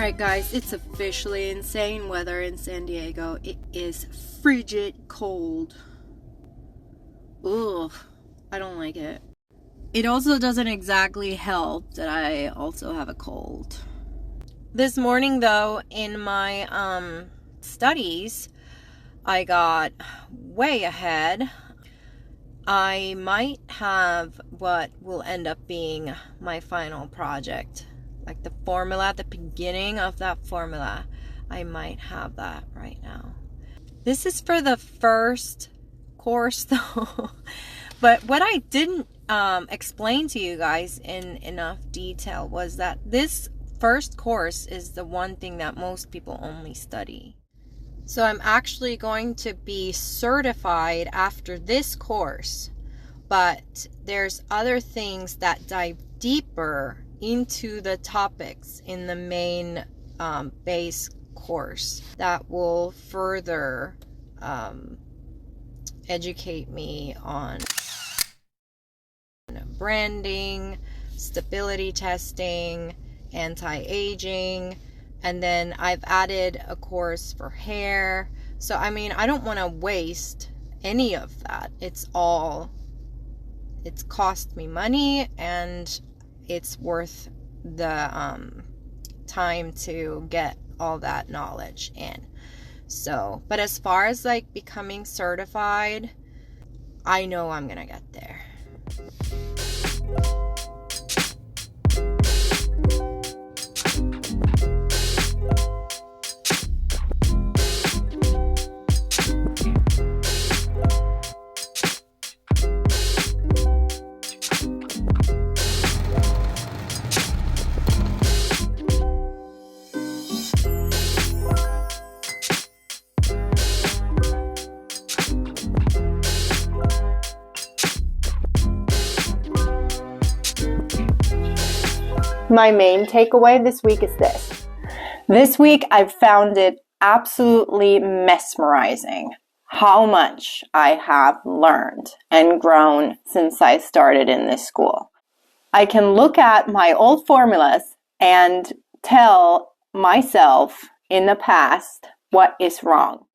Alright guys, it's officially insane weather in San Diego. It is frigid cold. Ugh, I don't like it. It also doesn't exactly help that I also have a cold. This morning though, in my studies, I got way ahead. I might have what will end up being my final project. Like the formula at the beginning of that formula. I might have that right now. This is for the first course though. But what I didn't explain to you guys in enough detail was that this first course is the one thing that most people only study. So I'm actually going to be certified after this course, but there's other things that dive deeper into the topics in the main base course that will further educate me on branding, stability testing, anti-aging, and then I've added a course for hair. So I mean, I don't want to waste any of that. It's cost me money, and it's worth the time to get all that knowledge in. So, but as far as like becoming certified, I know I'm gonna get there. My main takeaway this week is this. This week I've found it absolutely mesmerizing how much I have learned and grown since I started in this school. I can look at my old formulas and tell myself in the past what is wrong.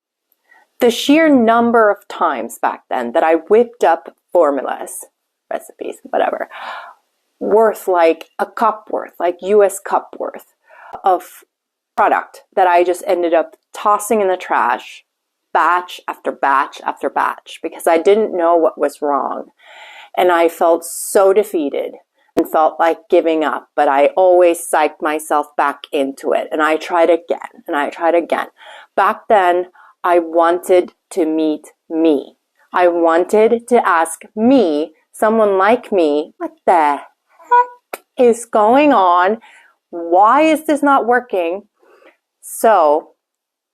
The sheer number of times back then that I whipped up formulas, recipes, whatever, worth like a cup worth, like US cup worth of product that I just ended up tossing in the trash batch after batch after batch because I didn't know what was wrong. And I felt so defeated and felt like giving up, but I always psyched myself back into it. And I tried again and I tried again. Back then, I wanted to meet me. I wanted to ask me, someone like me, what the heck is going on? Why is this not working? So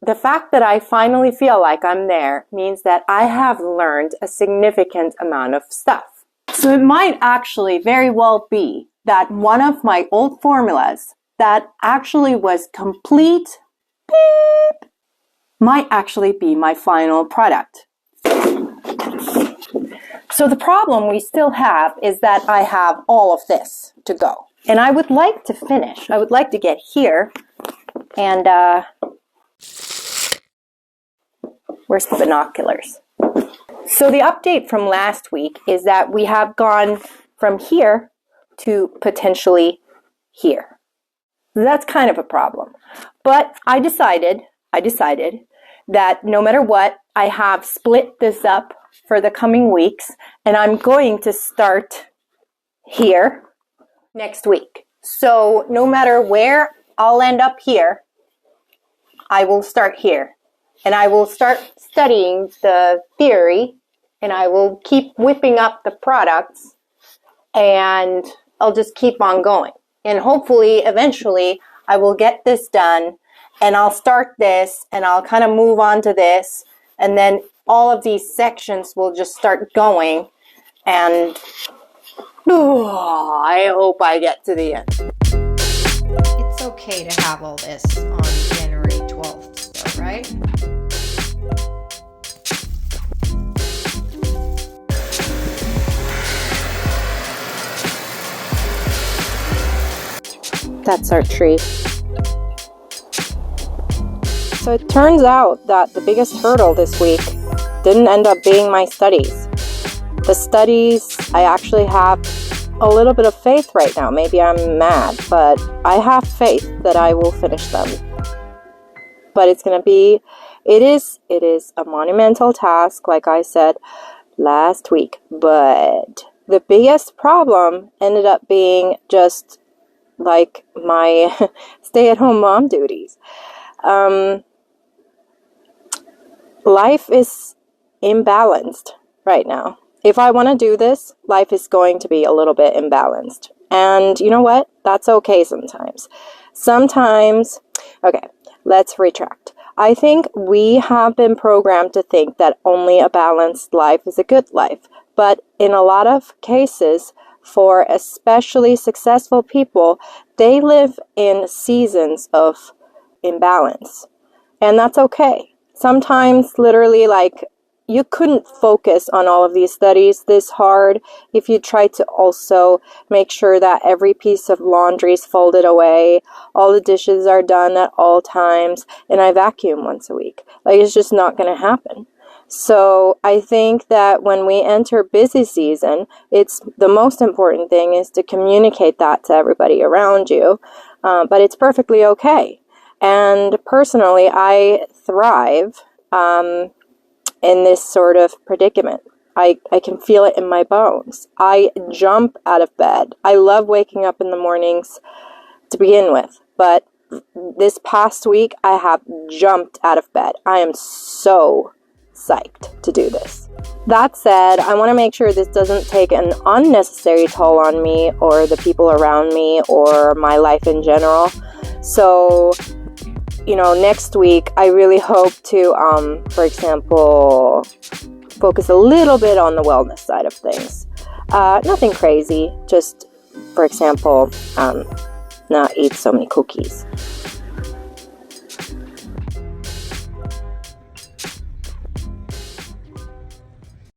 the fact that I finally feel like I'm there means that I have learned a significant amount of stuff. So it might actually very well be that one of my old formulas that actually was complete beep might actually be my final product. So the problem we still have is that I have all of this to go. And I would like to finish. I would like to get here. And where's the binoculars? So the update from last week is that we have gone from here to potentially here. That's kind of a problem. But I decided that no matter what, I have split this up for the coming weeks, and I'm going to start here next week. So no matter where I'll end up here, I will start here. And I will start studying the theory, and I will keep whipping up the products, and I'll just keep on going. And hopefully, eventually, I will get this done, and I'll start this, and I'll kind of move on to this, and then all of these sections will just start going, and I hope I get to the end. It's okay to have all this on January 12th, though, right? That's our tree. So it turns out that the biggest hurdle this week didn't end up being my studies. The studies, I actually have a little bit of faith right now. Maybe I'm mad, but I have faith that I will finish them. But it is a monumental task, like I said last week. But the biggest problem ended up being just like my stay-at-home mom duties. Life is imbalanced right now. If I want to do this, life is going to be a little bit imbalanced. And you know what? That's okay sometimes. Okay, let's retract. I think we have been programmed to think that only a balanced life is a good life. But in a lot of cases, for especially successful people, they live in seasons of imbalance. And that's okay. Sometimes, literally, like, you couldn't focus on all of these studies this hard if you tried to also make sure that every piece of laundry is folded away, all the dishes are done at all times, and I vacuum once a week. Like, it's just not going to happen. So I think that when we enter busy season, it's the most important thing is to communicate that to everybody around you, but it's perfectly okay. And personally, I thrive in this sort of predicament. I can feel it in my bones. I jump out of bed. I love waking up in the mornings to begin with, but this past week, I have jumped out of bed. I am so psyched to do this. That said, I want to make sure this doesn't take an unnecessary toll on me or the people around me or my life in general. So, next week, I really hope to, for example, focus a little bit on the wellness side of things. Nothing crazy, just, for example, not eat so many cookies.